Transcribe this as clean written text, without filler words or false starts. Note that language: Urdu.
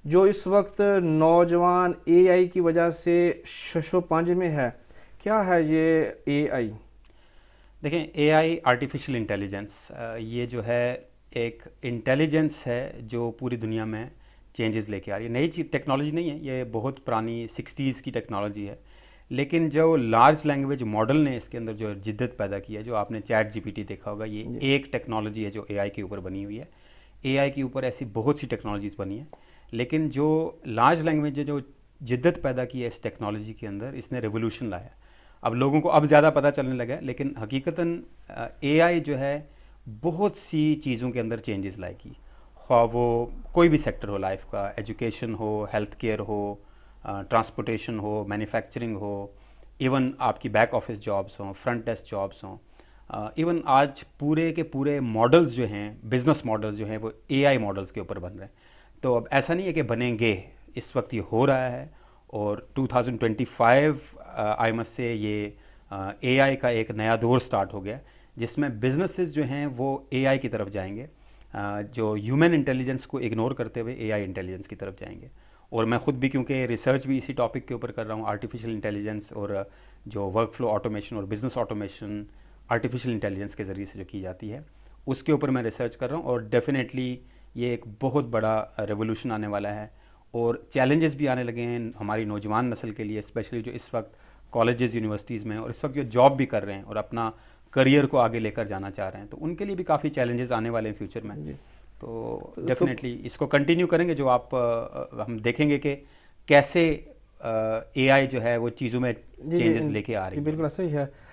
جو اس وقت نوجوان اے آئی کی وجہ سے شش و پنج میں ہے، کیا ہے یہ اے آئی؟ دیکھیں، اے آئی آرٹیفیشل انٹیلیجنس یہ جو ہے ایک انٹیلیجنس ہے جو پوری دنیا میں چینجز لے کے آ رہی ہے. نئی چیز ٹیکنالوجی نہیں ہے، یہ بہت پرانی 60s کی ٹیکنالوجی ہے. لیکن جو لارج لینگویج ماڈل نے اس کے اندر جو جدت پیدا کی ہے، جو آپ نے چیٹ جی پی ٹی دیکھا ہوگا، یہ جی ایک ٹیکنالوجی ہے جو اے آئی کے اوپر بنی ہوئی ہے. اے آئی کے اوپر ایسی بہت سی ٹیکنالوجیز بنی ہیں، لیکن جو لارج لینگویج جو جدت پیدا کی ہے اس ٹیکنالوجی کے اندر، اس نے ریولوشن لایا. اب لوگوں کو اب زیادہ پتہ چلنے لگا ہے، لیکن حقیقتاً اے آئی جو ہے بہت سی چیزوں کے اندر چینجز لائے گی. خواہ وہ کوئی بھی سیکٹر ہو لائف کا، ایجوکیشن ہو، ہیلتھ کیئر ہو، ٹرانسپورٹیشن ہو، مینوفیکچرنگ ہو، ایون آپ کی بیک آفس جابس ہوں، فرنٹ ڈیسک جابس ہوں. ایون آج پورے کے پورے ماڈلز جو ہیں، بزنس ماڈلز جو ہیں، وہ اے آئی ماڈلز کے اوپر بن رہے ہیں. تو اب ایسا نہیں ہے کہ بنیں گے، اس وقت یہ ہو رہا ہے. اور 2025 آئی مس سے یہ اے آئی کا ایک نیا دور سٹارٹ ہو گیا، جس میں بزنسز جو ہیں وہ اے آئی کی طرف جائیں گے، جو ہیومن انٹیلیجنس کو اگنور کرتے ہوئے اے آئی انٹیلیجنس کی طرف جائیں گے. اور میں خود بھی کیونکہ ریسرچ بھی اسی ٹاپک کے اوپر کر رہا ہوں، آرٹیفیشل انٹیلیجنس اور جو ورک فلو آٹومیشن اور بزنس آٹومیشن آرٹیفیشل انٹیلیجنس کے ذریعے سے جو کی جاتی ہے، اس کے اوپر میں ریسرچ کر رہا ہوں. اور ڈیفینیٹلی یہ ایک بہت بڑا ریولوشن آنے والا ہے، اور چیلنجز بھی آنے لگے ہیں ہماری نوجوان نسل کے لیے، اسپیشلی جو اس وقت کالجز یونیورسٹیز میں اور اس وقت جو جاب بھی کر رہے ہیں اور اپنا کریئر کو آگے لے کر جانا چاہ رہے ہیں، تو ان کے لیے بھی کافی چیلنجز آنے والے ہیں فیوچر میں. جی تو اس کو ڈیفینیٹلی اس کو کنٹینیو کریں گے. جو آپ ہم دیکھیں گے کہ کیسے اے آئی جو ہے وہ چیزوں میں جی جی چینجز لے کے آ جی رہی ہے. بالکل صحیح ہے.